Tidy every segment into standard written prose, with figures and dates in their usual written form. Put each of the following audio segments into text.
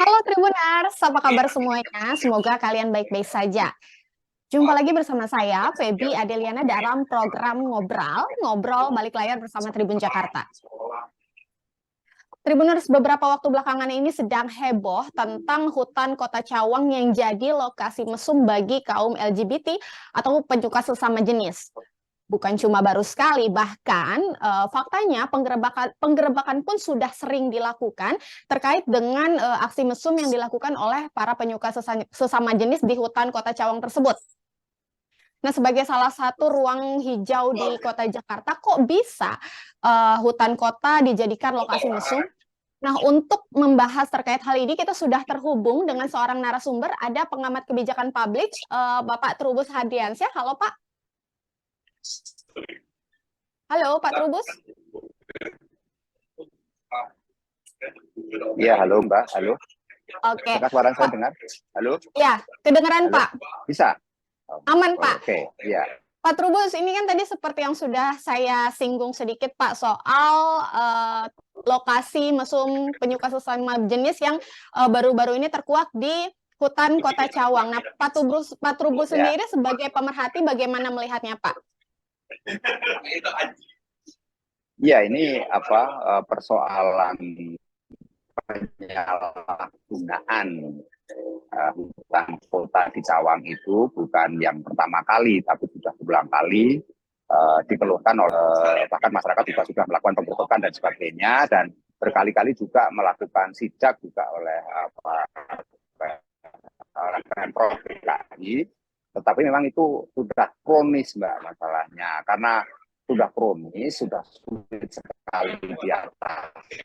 Halo Tribuners, apa kabar semuanya? Semoga kalian baik-baik saja. Jumpa lagi bersama saya, Feby Adeliana dalam program Ngobrol Balik Layar bersama Tribun Jakarta. Tribuners, beberapa waktu belakangan ini sedang heboh tentang hutan Kota Cawang yang jadi lokasi mesum bagi kaum LGBT atau penyuka sesama jenis. Bukan cuma baru sekali, bahkan faktanya penggerebakan pun sudah sering dilakukan terkait dengan aksi mesum yang dilakukan oleh para penyuka sesama jenis di hutan Kota Cawang tersebut. Nah, sebagai salah satu ruang hijau di Kota Jakarta, kok bisa hutan kota dijadikan lokasi mesum? Nah, untuk membahas terkait hal ini, kita sudah terhubung dengan seorang narasumber, ada pengamat kebijakan publik, Bapak Trubus Hadriansyah. Halo, Pak. Halo, Pak Trubus. Iya, halo Mbak. Halo. Oke. Apakah suara saya dengar? Halo? Ya, kedengeran Halo? Pak. Bisa? Aman Pak. Oke, iya. Pak Trubus, ini kan tadi seperti yang sudah saya singgung sedikit Pak soal lokasi mesum penyuka sesama jenis yang baru-baru ini terkuak di hutan Kota Cawang. Nah, Pak Trubus Ya. sendiri sebagai pemerhati bagaimana melihatnya Pak? Iya, ini persoalan penyalahgunaan hutan kota di Cawang itu bukan yang pertama kali, tapi sudah berulang kali dikeluhkan oleh bahkan masyarakat juga sudah melakukan penggerbekan dan sebagainya, dan berkali-kali juga melakukan sidak juga oleh Pemprov DKI. Tetapi memang itu sudah kronis Mbak masalahnya, karena sudah kronis, sudah sulit sekali diatasi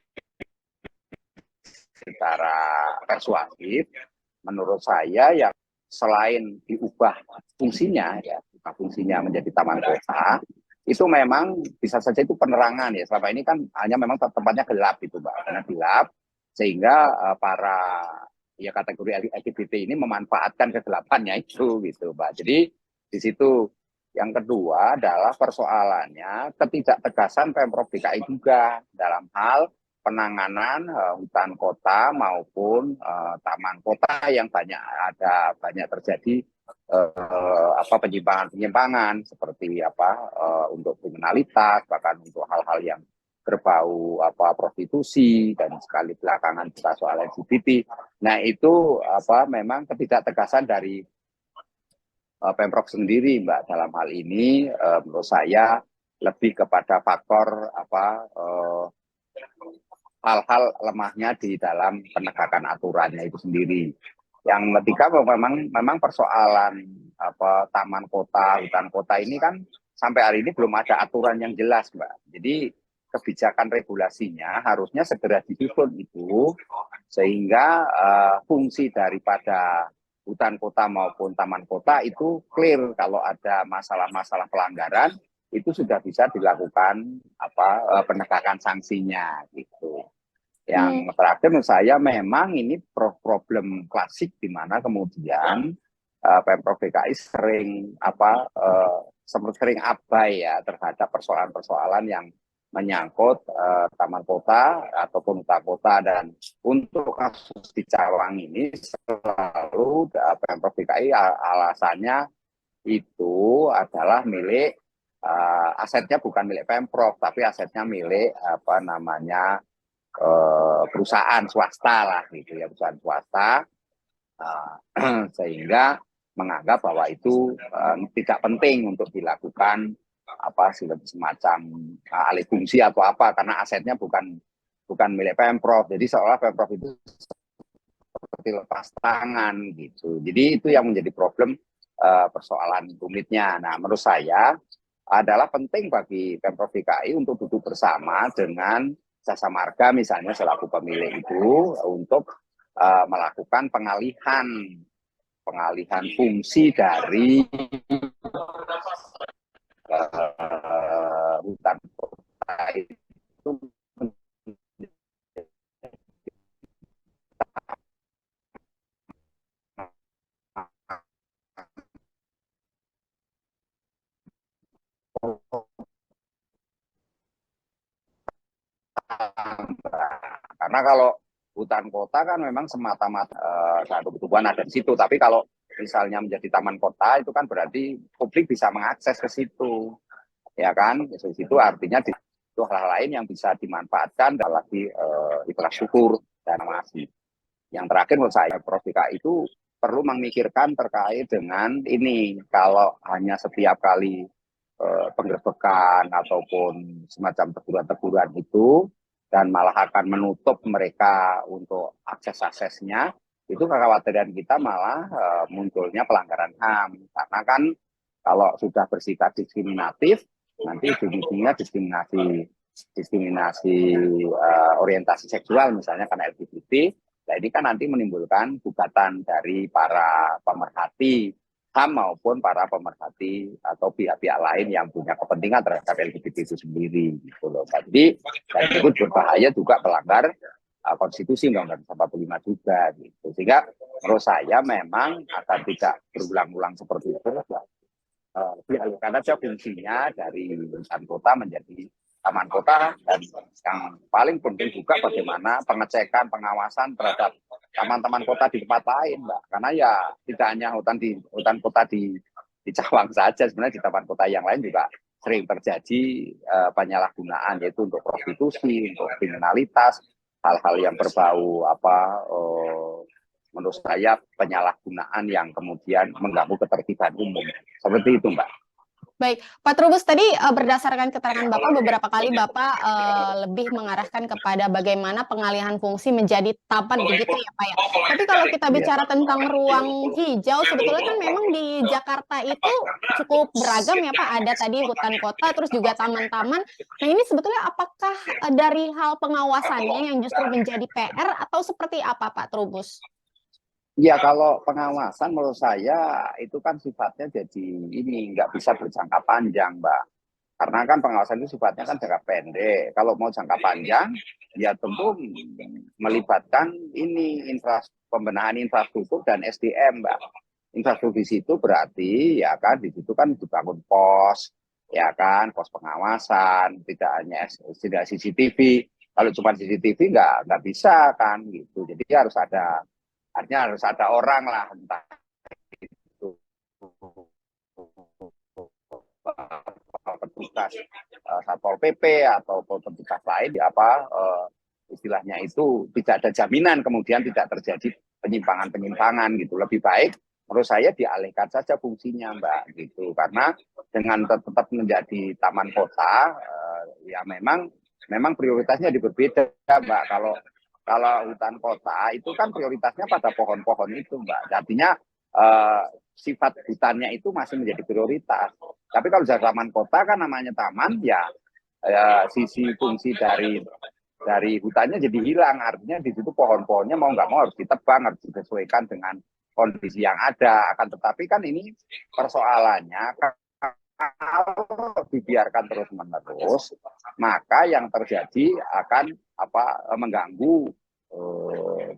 secara persuasif. Menurut saya yang selain diubah fungsinya, ya fungsinya menjadi taman kota, itu memang bisa saja itu penerangan ya. Selama ini kan hanya memang tempatnya gelap itu Mbak, karena gelap sehingga para ya kategori LGBT ini memanfaatkan kegelapannya itu gitu Mbak. Jadi di situ. Yang kedua adalah persoalannya ketidaktegasan Pemprov DKI juga dalam hal penanganan hutan kota maupun taman kota yang banyak terjadi penyimpangan seperti untuk kriminalitas, bahkan untuk hal-hal yang berbau prostitusi, dan sekali belakangan juga soal LGBT. Nah itu memang ketidaktegasan dari Pemprov sendiri Mbak dalam hal ini. Menurut saya lebih kepada faktor hal-hal lemahnya di dalam penegakan aturannya itu sendiri. Yang ketiga memang persoalan taman kota, hutan kota ini kan sampai hari ini belum ada aturan yang jelas Mbak. Jadi kebijakan regulasinya harusnya segera disusun itu, sehingga fungsi daripada hutan kota maupun taman kota itu clear. Kalau ada masalah-masalah pelanggaran itu sudah bisa dilakukan penegakan sanksinya gitu. Yang terakhir menurut saya memang ini problem klasik di mana kemudian Pemprov DKI sering abai ya terhadap persoalan-persoalan yang menyangkut taman kota ataupun hutan kota. Dan untuk kasus di Cawang ini selalu Pemprov DKI alasannya itu adalah milik asetnya bukan milik Pemprov, tapi asetnya milik perusahaan swasta lah gitu ya, perusahaan swasta, sehingga menganggap bahwa itu tidak penting untuk dilakukan semacam alih fungsi atau karena asetnya bukan milik Pemprov. Jadi seolah Pemprov itu seperti lepas tangan gitu. Jadi itu yang menjadi problem persoalan rumitnya. Nah, menurut saya adalah penting bagi Pemprov DKI untuk duduk bersama dengan Jasa Marga misalnya selaku pemilik itu untuk melakukan pengalihan fungsi dari hutan kota itu. Karena kalau hutan kota kan memang semata-mata satu kebutuhan ada di situ. Tapi kalau misalnya menjadi taman kota itu kan berarti publik bisa mengakses ke situ, ya kan? Di situ artinya itu hal lain yang bisa dimanfaatkan dalam lagi infrastruktur dan masih. Yang terakhir menurut saya Prof DKI itu perlu memikirkan terkait dengan ini, kalau hanya setiap kali penggerbekan ataupun semacam teguran-teguran itu dan malah akan menutup mereka untuk akses-aksesnya, itu kekhawatiran kita malah munculnya pelanggaran HAM. Karena kan kalau sudah bersikap diskriminatif, nanti ujung-ujungnya diskriminasi orientasi seksual misalnya karena LGBT. Nah ini kan nanti menimbulkan gugatan dari para pemerhati HAM maupun para pemerhati atau pihak-pihak lain yang punya kepentingan terhadap LGBT itu sendiri gitu loh. Jadi dan itu berbahaya juga melanggar konstitusi Undang-Undang 45 juga gitu. Sehingga menurut saya memang agar tidak berulang-ulang seperti itu dialihkan aja fungsinya dari hutan kota menjadi taman kota, dan yang paling penting juga bagaimana pengecekan pengawasan terhadap taman-taman kota di tempat lain, Mbak. Karena ya tidak hanya hutan kota di Cawang saja, sebenarnya di taman kota yang lain juga sering terjadi penyalahgunaan, yaitu untuk prostitusi, untuk kriminalitas, hal-hal yang berbau menurut saya penyalahgunaan yang kemudian mengganggu ketertiban umum. Seperti itu, Mbak. Baik, Pak Trubus, tadi berdasarkan keterangan Bapak, beberapa kali Bapak lebih mengarahkan kepada bagaimana pengalihan fungsi menjadi taman begitu ya Pak ya. Tapi kalau kita bicara tentang ruang hijau, sebetulnya kan memang di Jakarta itu cukup beragam ya Pak. Ada tadi hutan kota, terus juga taman-taman. Nah ini sebetulnya apakah dari hal pengawasannya yang justru menjadi PR atau seperti apa Pak Trubus? Ya kalau pengawasan menurut saya itu kan sifatnya jadi ini nggak bisa berjangka panjang, Mbak. Karena kan pengawasan itu sifatnya kan jangka pendek. Kalau mau jangka panjang, ya tentu melibatkan ini pembenahan infrastruktur dan SDM, Mbak. Infrastruktur di situ berarti ya kan di situ kan dibangun pos, ya kan pos pengawasan, tidak CCTV. Kalau cuma CCTV nggak bisa kan gitu. Jadi artinya harus ada orang lah, entah itu petugas Satpol PP atau petugas lain istilahnya itu tidak ada jaminan kemudian tidak terjadi penyimpangan-penyimpangan gitu. Lebih baik menurut saya dialihkan saja fungsinya, Mbak, gitu. Karena dengan tetap menjadi taman kota ya memang prioritasnya berbeda, Mbak. Kalau hutan kota itu kan prioritasnya pada pohon-pohon itu, Mbak. Artinya sifat hutannya itu masih menjadi prioritas. Tapi kalau jadi taman kota kan namanya taman, ya sisi fungsi dari hutannya jadi hilang. Artinya di situ pohon-pohonnya mau nggak mau harus ditebang, harus disesuaikan dengan kondisi yang ada. Akan tetapi kan ini persoalannya kalau dibiarkan terus-menerus, maka yang terjadi akan mengganggu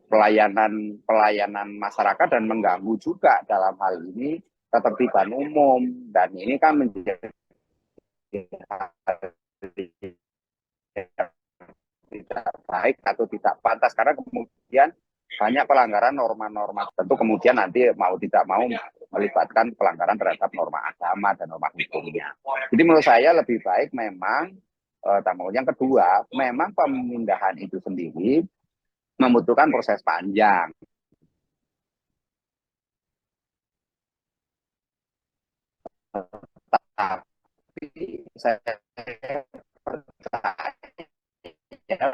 pelayanan masyarakat dan mengganggu juga dalam hal ini ketertiban umum, dan ini kan menjadi tidak baik atau tidak pantas karena kemudian banyak pelanggaran norma-norma, tentu kemudian nanti mau tidak mau melibatkan pelanggaran terhadap norma agama dan norma hukumnya. Jadi menurut saya lebih baik memang yang kedua, memang pemindahan itu sendiri membutuhkan proses panjang. Tapi saya percaya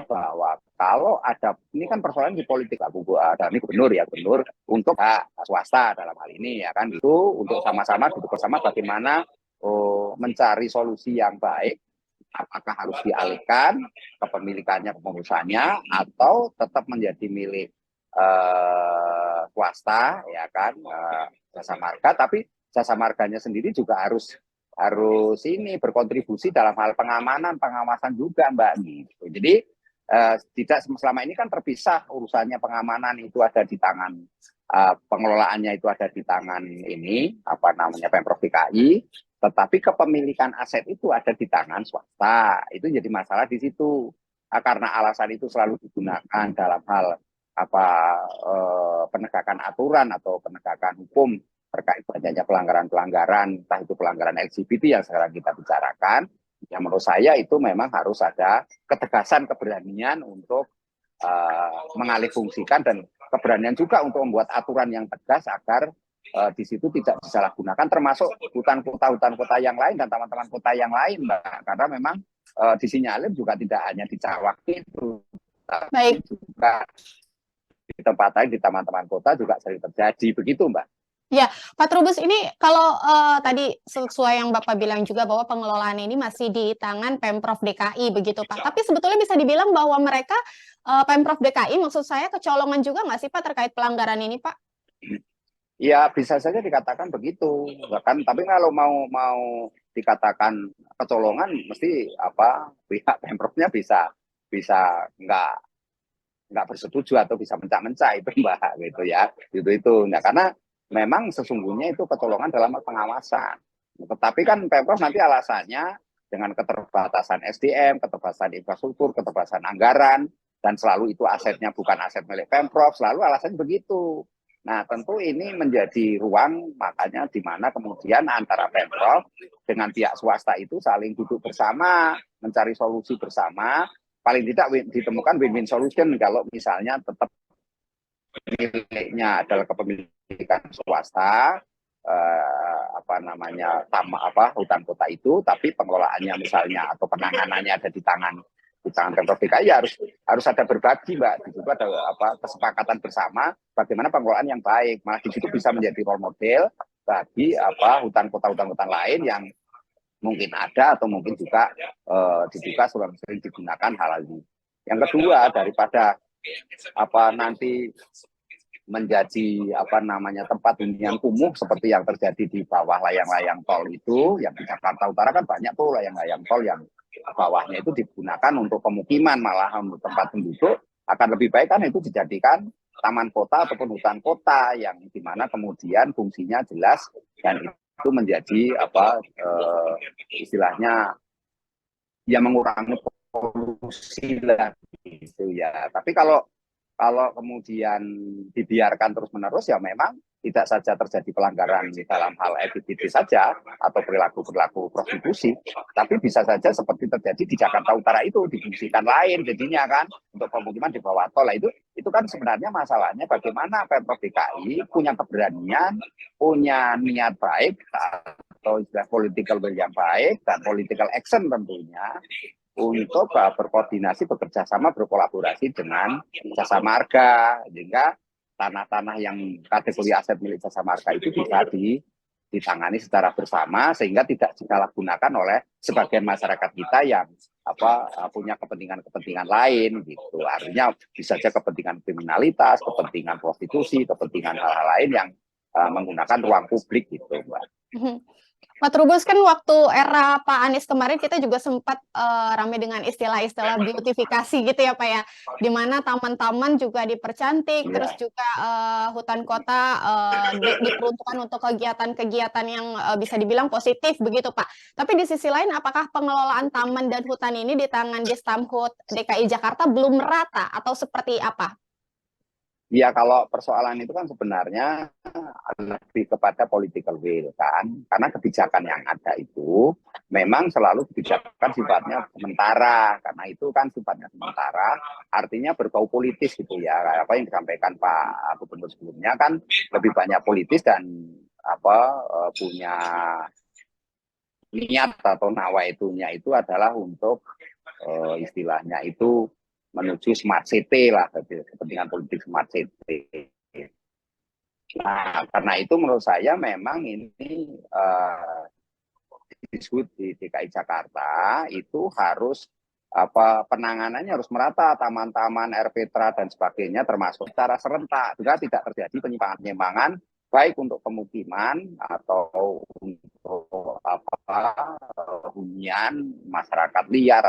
bahwa kalau ada, ini kan persoalan di politik lah, ada ini gubernur untuk swasta dalam hal ini ya kan, itu untuk sama-sama duduk bersama bagaimana mencari solusi yang baik, apakah harus dialihkan kepemilikannya, kepengurusannya, atau tetap menjadi milik swasta ya kan, jasa marga, tapi jasa marganya sendiri juga harus ini berkontribusi dalam hal pengamanan, pengawasan juga, Mbak, gitu. Jadi tidak selama ini kan terpisah urusannya, pengamanan itu ada di tangan pengelolaannya itu ada di tangan ini Pemprov DKI, tetapi kepemilikan aset itu ada di tangan swasta. Itu jadi masalah di situ. Karena alasan itu selalu digunakan dalam hal apa penegakan aturan atau penegakan hukum terkait banyaknya pelanggaran-pelanggaran, entah itu pelanggaran LGBT yang sekarang kita bicarakan, yang menurut saya itu memang harus ada ketegasan, keberanian untuk mengalihfungsikan dan keberanian juga untuk membuat aturan yang tegas agar di situ tidak disalahgunakan, termasuk hutan kota yang lain dan taman-taman kota yang lain, Mbak. Karena memang disinyalir juga tidak hanya di Cawang itu, tapi Baik. juga di tempat lain di taman-taman kota juga sering terjadi begitu, Mbak. Ya, Pak Trubus, ini kalau tadi sesuai yang Bapak bilang juga bahwa pengelolaan ini masih di tangan Pemprov DKI begitu Pak. Tapi sebetulnya bisa dibilang bahwa mereka Pemprov DKI, maksud saya kecolongan juga nggak sih Pak terkait pelanggaran ini Pak? Ya bisa saja dikatakan begitu, bahkan tapi kalau mau dikatakan kecolongan, mesti apa pihak pemprovnya bisa bisa nggak bersetuju atau bisa mencak-mencak itu Mbak gitu ya, itu. Nah karena memang sesungguhnya itu kecolongan dalam pengawasan. Tetapi kan pemprov nanti alasannya dengan keterbatasan SDM, keterbatasan infrastruktur, keterbatasan anggaran, dan selalu itu asetnya bukan aset milik pemprov, selalu alasannya begitu. Nah, tentu ini menjadi ruang makanya di mana kemudian antara Pemprov dengan pihak swasta itu saling duduk bersama, mencari solusi bersama, paling tidak ditemukan win-win solution kalau misalnya tetap miliknya adalah kepemilikan swasta, apa namanya hutan kota itu, tapi pengelolaannya misalnya atau penanganannya ada di tangan Pemprov DKI, ya harus ada berbagi, Mbak. Di situ ada kesepakatan bersama bagaimana pengelolaan yang baik. Malah di situ bisa menjadi role model bagi hutan kota lain yang mungkin ada atau mungkin juga diduga sering digunakan hal ini. Yang kedua, daripada nanti menjadi tempat hunian kumuh seperti yang terjadi di bawah layang-layang tol itu, yang di Jakarta Utara kan banyak tuh layang-layang tol yang bawahnya itu digunakan untuk pemukiman, malah untuk tempat penduduk. Akan lebih baik kan itu dijadikan taman kota ataupun hutan kota yang dimana kemudian fungsinya jelas dan itu menjadi istilahnya ya mengurangi polusi lah gitu ya. Tapi kalau kemudian dibiarkan terus-menerus, ya memang tidak saja terjadi pelanggaran dalam hal LGBT saja atau perilaku-perilaku prostitusi, tapi bisa saja seperti terjadi di Jakarta Utara itu, difungsikan lain jadinya kan untuk pemukiman di bawah tol. Itu kan sebenarnya masalahnya bagaimana Pemprov DKI punya keberanian, punya niat baik atau istilah political will yang baik dan political action tentunya untuk berkoordinasi, bekerja sama, berkolaborasi dengan jasa marga, sehingga tanah-tanah yang kategori aset milik jasa marga itu bisa ditangani secara bersama sehingga tidak disalahgunakan oleh sebagian masyarakat kita yang punya kepentingan-kepentingan lain gitu. Artinya bisa saja kepentingan kriminalitas, kepentingan prostitusi, kepentingan hal-hal lain yang menggunakan ruang publik gitu, Mbak. Pak Trubus, kan waktu era Pak Anies kemarin kita juga sempat ramai dengan istilah-istilah beautifikasi gitu ya Pak ya, di mana taman-taman juga dipercantik, terus juga hutan kota diperuntukkan untuk kegiatan-kegiatan yang bisa dibilang positif begitu Pak. Tapi di sisi lain, apakah pengelolaan taman dan hutan ini di tangan Distamhut DKI Jakarta belum merata atau seperti apa? Ya kalau persoalan itu kan sebenarnya lebih kepada political will kan, karena kebijakan yang ada itu memang selalu kebijakan sifatnya sementara, karena itu kan sifatnya sementara, artinya berbau politis gitu ya. Apa yang disampaikan Pak Gubernur sebelumnya kan lebih banyak politis dan punya niat atau nawaitunya itu adalah untuk istilahnya itu menuju smart city lah, kepentingan politik smart city. Nah, karena itu menurut saya memang ini disebut di DKI Jakarta itu harus penanganannya harus merata, taman-taman, RPTRA dan sebagainya termasuk secara serentak juga tidak terjadi penyimpangan-penyimpangan baik untuk pemukiman atau untuk hunian masyarakat liar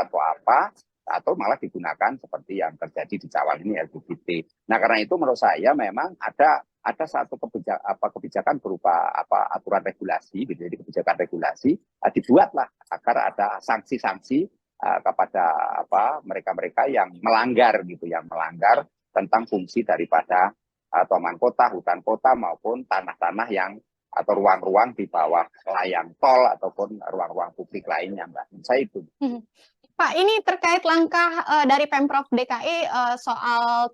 atau malah digunakan seperti yang terjadi di Cawang ini LGBT. Nah karena itu menurut saya memang ada satu kebijakan berupa aturan regulasi, gitu, jadi kebijakan regulasi dibuatlah agar ada sanksi-sanksi kepada mereka-mereka yang melanggar gitu, yang melanggar tentang fungsi daripada taman kota, hutan kota maupun tanah-tanah yang atau ruang-ruang di bawah layang tol ataupun ruang-ruang publik lainnya, Mbak. Saya itu. Pak, ini terkait langkah dari Pemprov DKI soal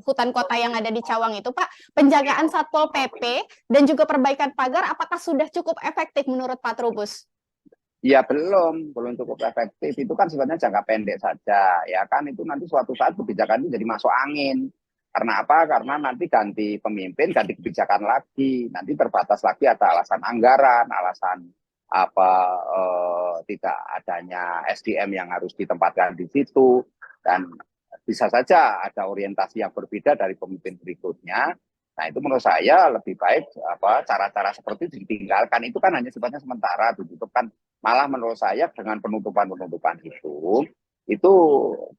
hutan kota yang ada di Cawang itu, Pak, penjagaan Satpol PP dan juga perbaikan pagar, apakah sudah cukup efektif menurut Pak Trubus? Ya belum cukup efektif. Itu kan sebenarnya jangka pendek saja, ya kan. Itu nanti suatu saat kebijakan itu jadi masuk angin. Karena apa? Karena nanti ganti pemimpin, ganti kebijakan lagi. Nanti terbatas lagi, ada alasan anggaran, alasan tidak adanya SDM yang harus ditempatkan di situ, dan bisa saja ada orientasi yang berbeda dari pemimpin berikutnya. Nah, itu menurut saya lebih baik cara-cara seperti itu ditinggalkan. Itu kan hanya sifatnya sementara, ditutupkan. Malah menurut saya dengan penutupan itu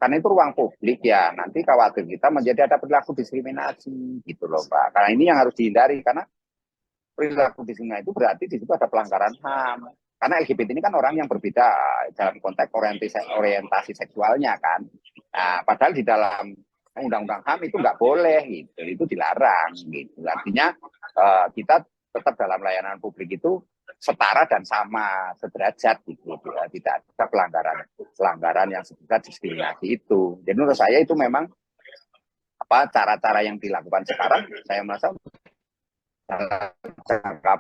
karena itu ruang publik ya, nanti khawatir kita menjadi ada perilaku diskriminasi gitu loh, Pak. Karena ini yang harus dihindari, karena perilaku diskriminasi itu berarti di situ ada pelanggaran HAM. Karena LGBT ini kan orang yang berbeda dalam konteks orientasi seksualnya kan. Nah, padahal di dalam undang-undang HAM itu nggak boleh gitu, itu dilarang gitu. Artinya kita tetap dalam layanan publik itu setara dan sama, sederajat gitu. Tidak ada pelanggaran yang sebenarnya diskriminasi itu. Jadi menurut saya itu memang cara-cara yang dilakukan sekarang, saya merasa jangka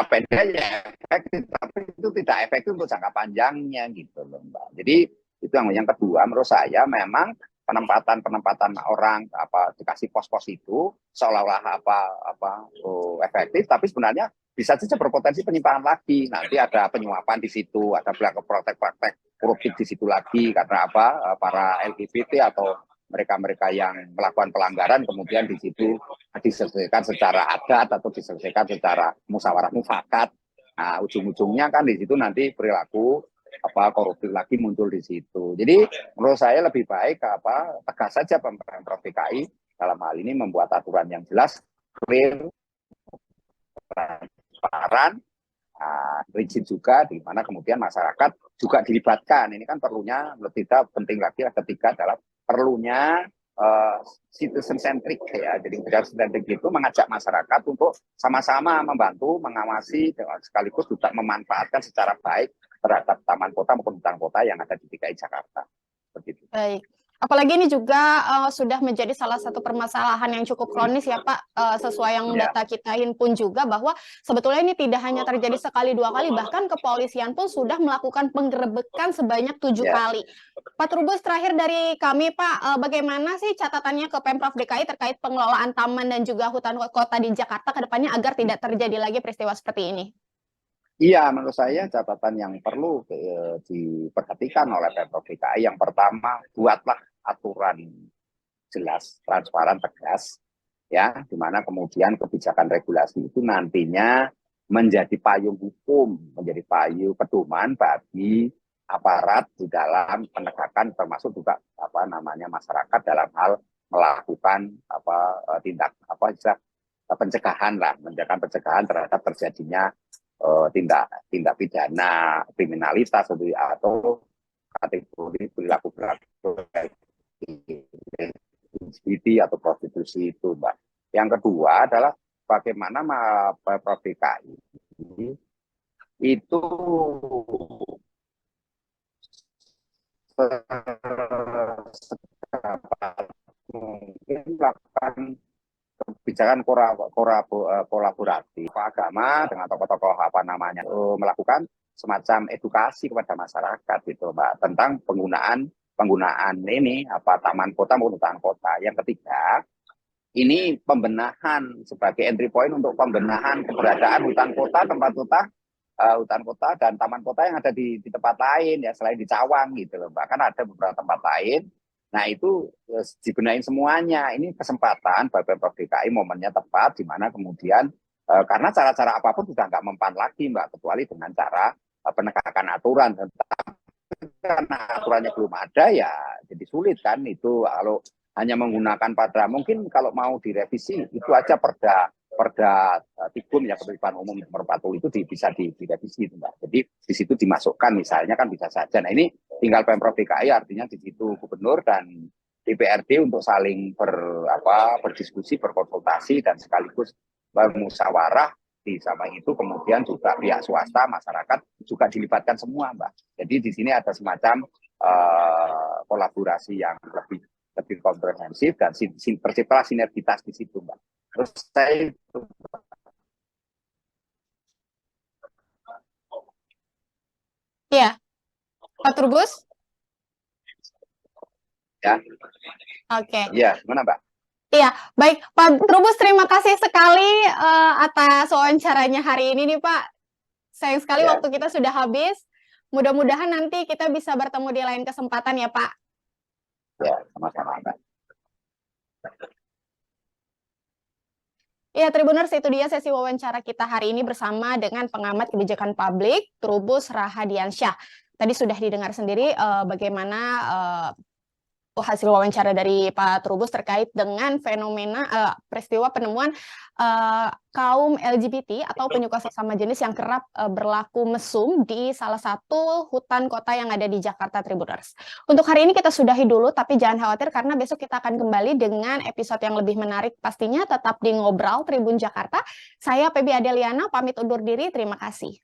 pendek ya efektif, tapi itu tidak efektif untuk jangka panjangnya gitu loh, Mbak. Jadi itu yang kedua, menurut saya memang penempatan orang dikasih pos-pos itu seolah-olah efektif, tapi sebenarnya bisa saja berpotensi penyimpangan lagi. Nanti ada penyuapan di situ, ada praktek-praktek koruptif di situ lagi, karena para LGBT atau mereka-mereka yang melakukan pelanggaran kemudian di situ diselesaikan secara adat atau diselesaikan secara musyawarah mufakat. Nah, ujung-ujungnya kan di situ nanti perilaku koruptif lagi muncul di situ. Jadi menurut saya lebih baik tegas saja Pemprov DKI dalam hal ini membuat aturan yang jelas, clear, transparan, rigid juga, di mana kemudian masyarakat juga dilibatkan. Ini kan perlunya tidak penting lagi ketika dalam perlunya citizen centric ya. Jadi citizen centric itu mengajak masyarakat untuk sama-sama membantu, mengawasi, sekaligus juga memanfaatkan secara baik terhadap taman kota maupun hutan kota yang ada di DKI Jakarta. Begitu. Baik. Apalagi ini juga sudah menjadi salah satu permasalahan yang cukup kronis ya Pak, sesuai yang data kita himpun juga bahwa sebetulnya ini tidak hanya terjadi sekali dua kali, bahkan kepolisian pun sudah melakukan penggerebekan sebanyak 7 kali. Pak Trubus, terakhir dari kami Pak, bagaimana sih catatannya ke Pemprov DKI terkait pengelolaan taman dan juga hutan kota di Jakarta ke depannya agar tidak terjadi lagi peristiwa seperti ini? Iya, menurut saya catatan yang perlu diperhatikan oleh Pemprov DKI, yang pertama, buatlah aturan jelas, transparan, tegas, ya, di mana kemudian kebijakan regulasi itu nantinya menjadi payung hukum, menjadi payung pedoman bagi aparat di dalam penegakan, termasuk juga masyarakat dalam hal melakukan tindak pencegahan pencegahan terhadap terjadinya tindak pidana kriminalitas atau kategori perilaku atau prostitusi itu, Mbak. Yang kedua adalah bagaimana Pemprov DKI itu mungkin melakukan kebijakan kolaboratif agama dengan tokoh-tokoh melakukan semacam edukasi kepada masyarakat gitu, Mbak, tentang penggunaan ini taman kota maupun hutan kota. Yang ketiga, ini pembenahan sebagai entry point untuk pembenahan keberadaan hutan kota, hutan kota dan taman kota yang ada di tempat lain ya, selain di Cawang gitu loh, Mbak. Kan ada beberapa tempat lain. Nah, itu dibenahin semuanya. Ini kesempatan Pemprov DKI, momennya tepat, di mana kemudian karena cara-cara apapun sudah nggak mempan lagi, Mbak, kecuali dengan cara penegakan aturan. Karena aturannya belum ada ya jadi sulit kan itu. Kalau hanya menggunakan mungkin kalau mau direvisi itu aja perda Tibun ya, Ketertiban Umum Nomor 40 itu bisa direvisi, Mbak. Jadi di situ dimasukkan misalnya kan bisa saja. Nah, ini tinggal Pemprov DKI, artinya di situ gubernur dan DPRD untuk saling berdiskusi, berkonsultasi, dan sekaligus bermusyawarah. Di samping itu kemudian juga pihak swasta, masyarakat juga dilibatkan semua, Mbak. Jadi di sini ada semacam kolaborasi yang lebih komprehensif dan terciptalah sinergitas di situ, Mbak. Terus saya Iya, Pak Trubus? ya, Oke. iya, gimana, Mbak? Iya, baik Pak Trubus, terima kasih sekali atas wawancaranya hari ini nih Pak. Sayang sekali Ya, waktu kita sudah habis. Mudah-mudahan nanti kita bisa bertemu di lain kesempatan ya Pak. ya, sama-sama, Mbak. Ya, Tribuners, itu dia sesi wawancara kita hari ini bersama dengan pengamat kebijakan publik, Trubus Rahadiansyah. Tadi sudah didengar sendiri bagaimana hasil wawancara dari Pak Trubus terkait dengan fenomena peristiwa penemuan kaum LGBT atau penyuka sesama jenis yang kerap berlaku mesum di salah satu hutan kota yang ada di Jakarta, Tribuners. Untuk hari ini kita sudahi dulu, tapi jangan khawatir karena besok kita akan kembali dengan episode yang lebih menarik pastinya. Tetap di Ngobrol Tribun Jakarta. Saya Pebi Adeliana, pamit undur diri. Terima kasih.